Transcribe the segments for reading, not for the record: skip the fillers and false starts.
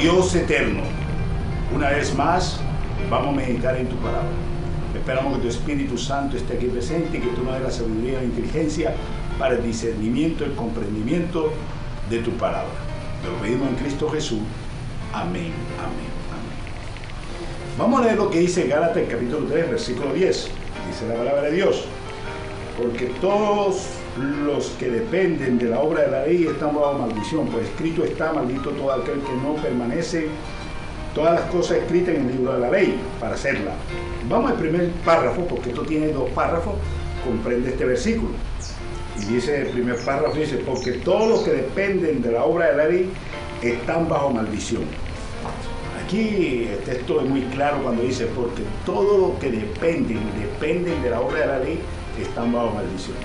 Dios eterno, una vez más vamos a meditar en tu palabra. Esperamos que tu Espíritu Santo esté aquí presente y que tú nos des la sabiduría y la inteligencia para el discernimiento, el comprendimiento de tu palabra. Te lo pedimos en Cristo Jesús. Amén, amén, amén. Vamos a leer lo que dice Gálatas capítulo 3, versículo 10. Dice la palabra de Dios: porque todos los que dependen de la obra de la ley están bajo maldición, pues escrito está: maldito todo aquel que no permanece todas las cosas escritas en el libro de la ley para hacerla. Vamos al primer párrafo, porque esto tiene dos párrafos, comprende este versículo. Y dice el primer párrafo, dice: porque todos los que dependen de la obra de la ley están bajo maldición. Aquí el texto es muy claro cuando dice: porque todos los que dependen de la obra de la ley están bajo maldición.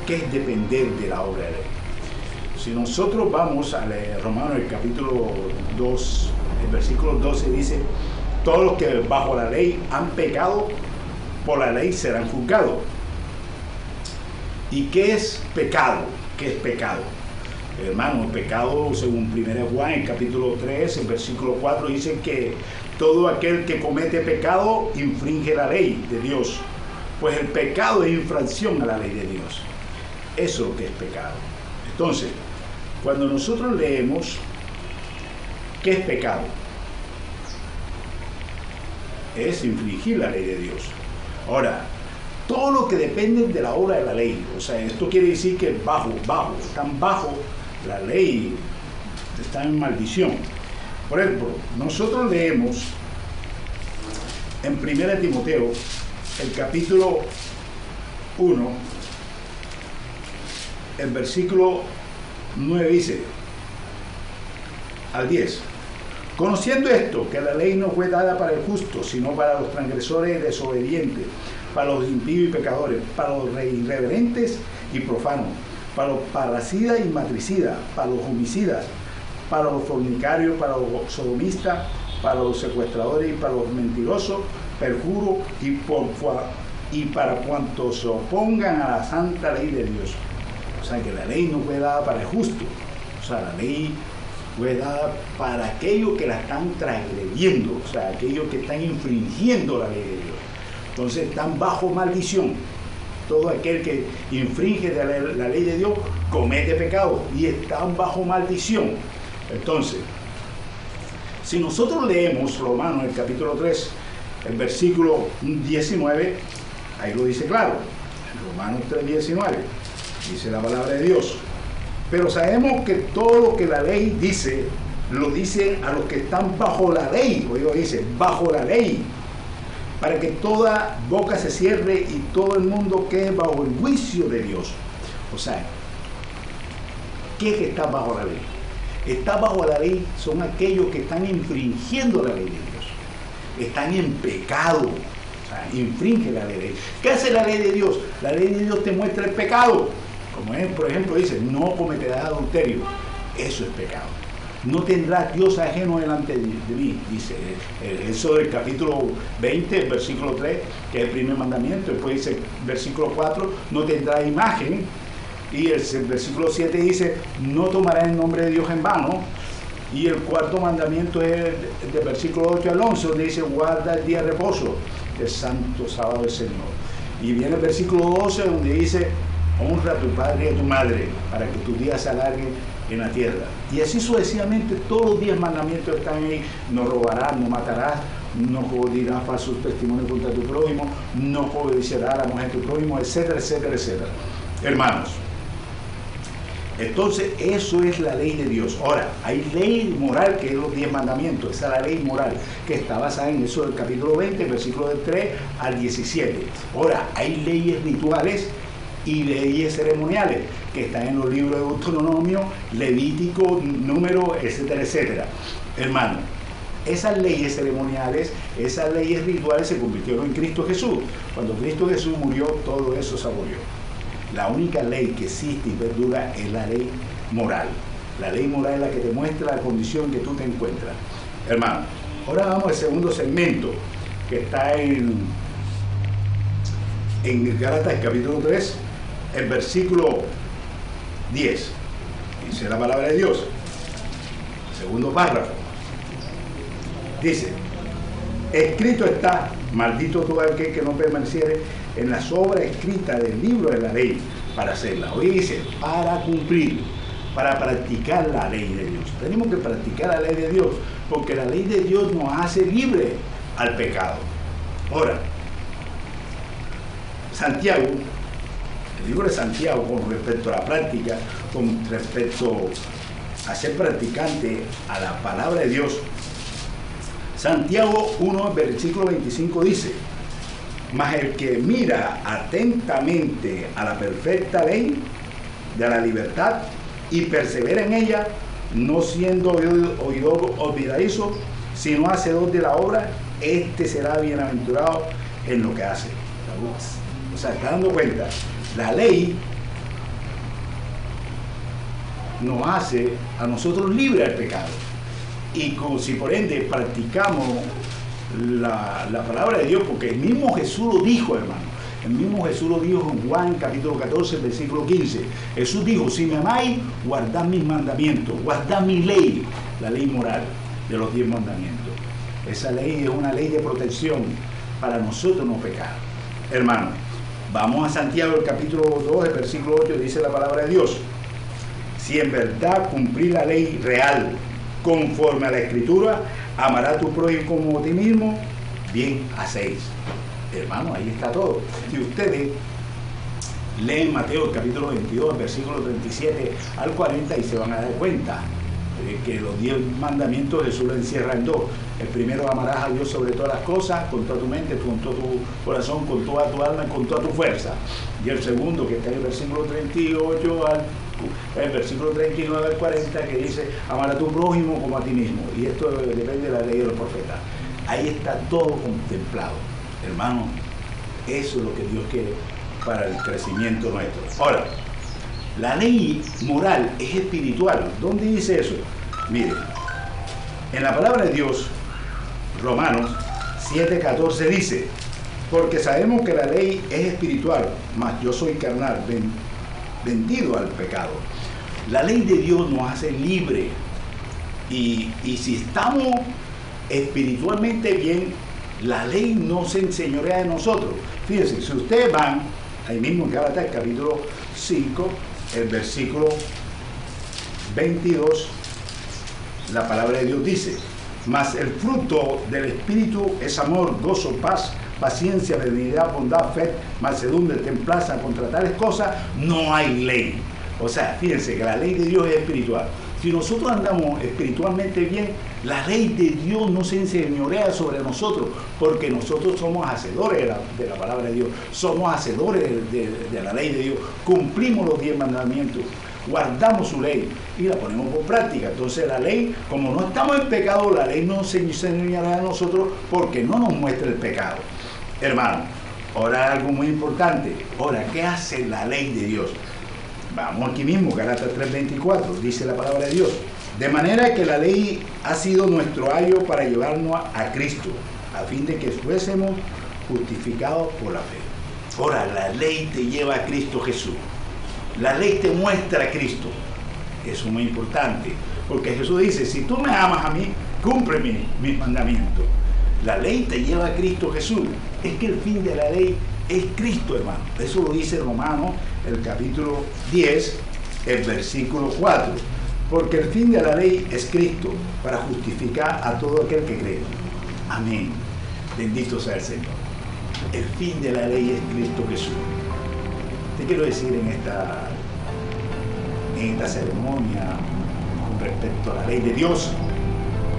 ¿Qué es depender de la obra de la ley? Si nosotros vamos a leer Romanos el capítulo 2, el versículo 12 dice: todos los que bajo la ley han pecado, por la ley serán juzgados. ¿Y qué es pecado? ¿Qué es pecado? Hermano, el pecado, según 1 Juan, el capítulo 3, el versículo 4, dice que todo aquel que comete pecado infringe la ley de Dios. Pues el pecado es infracción a la ley de Dios. Eso es lo que es pecado. Entonces, cuando nosotros leemos ¿qué es pecado? Es infringir la ley de Dios. Ahora, todo lo que depende de la obra de la ley, o sea, esto quiere decir que están bajo la ley, están en maldición. Por ejemplo, nosotros leemos en 1 Timoteo, el capítulo 1, el versículo 9 dice al 10: conociendo esto, que la ley no fue dada para el justo, sino para los transgresores y desobedientes, para los impíos y pecadores, para los irreverentes y profanos, para los parricidas y matricidas, para los homicidas, para los fornicarios, para los sodomistas, para los secuestradores y para los mentirosos, perjuros y para cuantos se opongan a la santa ley de Dios. O sea, que la ley no fue dada para el justo, o sea, la ley fue dada para aquellos que la están transgrediendo, o sea, aquellos que están infringiendo la ley de Dios. Entonces están bajo maldición. Todo aquel que infringe de la ley de Dios comete pecado y están bajo maldición. Entonces, si nosotros leemos Romanos, el capítulo 3, el versículo 19, ahí lo dice claro. Romanos 3, 19, dice la palabra de Dios: pero sabemos que todo lo que la ley dice, lo dice a los que están bajo la ley. Oigo, dice, bajo la ley, para que toda boca se cierre y todo el mundo quede bajo el juicio de Dios. O sea, ¿qué es que está bajo la ley? Está bajo la ley son aquellos que están infringiendo la ley de Dios. Están en pecado. O sea, infringe la ley de Dios. ¿Qué hace la ley de Dios? La ley de Dios te muestra el pecado. Como él, por ejemplo, dice: no cometerás adulterio. Eso es pecado. No tendrás Dios ajeno delante de mí, dice eso del capítulo 20, versículo 3, que es el primer mandamiento. Después dice versículo 4: no tendrás imagen. Y el versículo 7 dice: no tomarás el nombre de Dios en vano. Y el cuarto mandamiento es del versículo 8 al 11, donde dice: guarda el día de reposo, el santo sábado del Señor. Y viene el versículo 12, donde dice: honra a tu padre y a tu madre, para que tus días se alarguen en la tierra. Y así sucesivamente, todos los 10 mandamientos están ahí: no robarás, no matarás, no dirás falsos testimonios contra tu prójimo, no codiciarás a la mujer de tu prójimo, etcétera, etcétera, etcétera. Hermanos, entonces eso es la ley de Dios. Ahora, hay ley moral, que es los 10 mandamientos. Esa es la ley moral, que está basada en eso del capítulo 20, versículo del 3 al 17. Ahora, hay leyes rituales y leyes ceremoniales, que están en los libros de Deuteronomio, Levítico, Número, etcétera, etcétera. Hermano, esas leyes ceremoniales, esas leyes rituales se convirtieron en Cristo Jesús. Cuando Cristo Jesús murió, todo eso se abolió. La única ley que existe y perdura es la ley moral. La ley moral es la que te muestra la condición en que tú te encuentras. Hermano, ahora vamos al segundo segmento, que está en Gálatas capítulo 3, el versículo 10. Dice la palabra de Dios. Segundo párrafo. Dice, escrito está, maldito todo aquel que no permaneciere en las obras escritas del libro de la ley para hacerla. Hoy dice, para cumplir, para practicar la ley de Dios. Tenemos que practicar la ley de Dios, porque la ley de Dios nos hace libre al pecado. Ahora, Santiago, el libro de Santiago, con respecto a la práctica, con respecto a ser practicante a la palabra de Dios, Santiago 1, versículo 25 dice, mas el que mira atentamente a la perfecta ley de la libertad y persevera en ella, no siendo oidor olvidadizo, sino hacedor de la obra, este será bienaventurado en lo que hace. O sea, está dando cuenta, la ley nos hace a nosotros libres del pecado. Y como si por ende practicamos la palabra de Dios, porque el mismo Jesús lo dijo, hermano. El mismo Jesús lo dijo en Juan capítulo 14, versículo 15. Jesús dijo, si me amáis, guardad mis mandamientos, guardad mi ley, la ley moral de los 10 mandamientos. Esa ley es una ley de protección para nosotros no pecar. Hermano, vamos a Santiago, el capítulo 2, el versículo 8, dice la palabra de Dios. Si en verdad cumplís la ley real, conforme a la Escritura, amará a tu prójimo como a ti mismo, bien hacéis. Hermano, ahí está todo. Si ustedes leen Mateo, el capítulo 22, versículo 37 al 40, y se van a dar cuenta que los 10 mandamientos Jesús lo encierra en 2. El primero, amarás a Dios sobre todas las cosas, con toda tu mente, con todo tu corazón, con toda tu alma y con toda tu fuerza. Y el segundo, que está en el versículo 38 el versículo 39 al 40, que dice, amar a tu prójimo como a ti mismo. Y esto depende de la ley de los profetas. Ahí está todo contemplado. Hermano, eso es lo que Dios quiere para el crecimiento nuestro. Ahora, la ley moral es espiritual. ¿Dónde dice eso? Mire, en la palabra de Dios, Romanos 7:14 dice, porque sabemos que la ley es espiritual, mas yo soy carnal, vendido al pecado. La ley de Dios nos hace libre, y si estamos espiritualmente bien, la ley no se enseñorea de nosotros. Fíjense, si ustedes van ahí mismo en Gálatas capítulo 5, el versículo 22, la palabra de Dios dice, mas el fruto del Espíritu es amor, gozo, paz, paciencia, benignidad, bondad, fe, mansedumbre, templanza. Contra tales cosas no hay ley. O sea, fíjense que la ley de Dios es espiritual. Si nosotros andamos espiritualmente bien, la ley de Dios no se enseñorea sobre nosotros, porque nosotros somos hacedores de la palabra de Dios, somos hacedores de la ley de Dios, cumplimos los 10 mandamientos, guardamos su ley y la ponemos por práctica. Entonces la ley, como no estamos en pecado, la ley no se enseñorea a nosotros porque no nos muestra el pecado. Hermano, ahora algo muy importante. Ahora, ¿qué hace la ley de Dios? Vamos aquí mismo, Gálatas 3:24, dice la palabra de Dios. De manera que la ley ha sido nuestro ayo para llevarnos a Cristo, a fin de que fuésemos justificados por la fe. Ahora, la ley te lleva a Cristo Jesús. La ley te muestra a Cristo. Eso es muy importante, porque Jesús dice, si tú me amas a mí, cumple mis mandamientos. La ley te lleva a Cristo Jesús. Es que el fin de la ley es Cristo, hermano. Eso lo dice Romanos, el capítulo 10, el versículo 4. Porque el fin de la ley es Cristo, para justificar a todo aquel que cree. Amén. Bendito sea el Señor. El fin de la ley es Cristo Jesús. Te quiero decir en esta ceremonia, con respecto a la ley de Dios,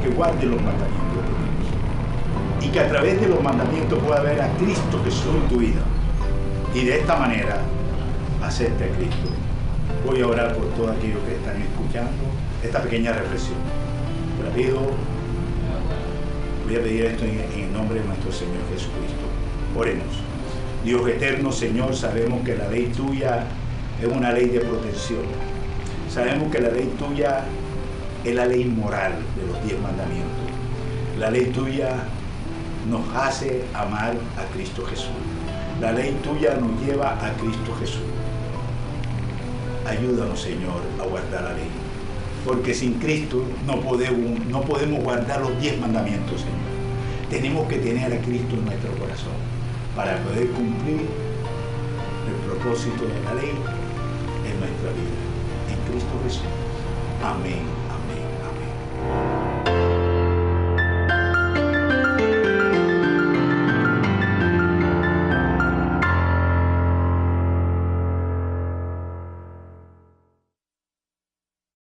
que guarde los mandamientos de Dios. Y que a través de los mandamientos pueda ver a Cristo Jesús en tu vida. Y de esta manera, acepte a Cristo. Voy a orar por todos aquellos que están escuchando esta pequeña reflexión. Voy a pedir esto en el nombre de nuestro Señor Jesucristo. Oremos. Dios eterno, Señor, sabemos que la ley tuya es una ley de protección. Sabemos que la ley tuya es la ley moral de los 10 mandamientos. La ley tuya nos hace amar a Cristo Jesús. La ley tuya nos lleva a Cristo Jesús. Ayúdanos, Señor, a guardar la ley. porque sin Cristo no podemos guardar los 10 mandamientos, Señor. Tenemos que tener a Cristo en nuestro corazón para poder cumplir el propósito de la ley en nuestra vida. En Cristo Jesús. Amén.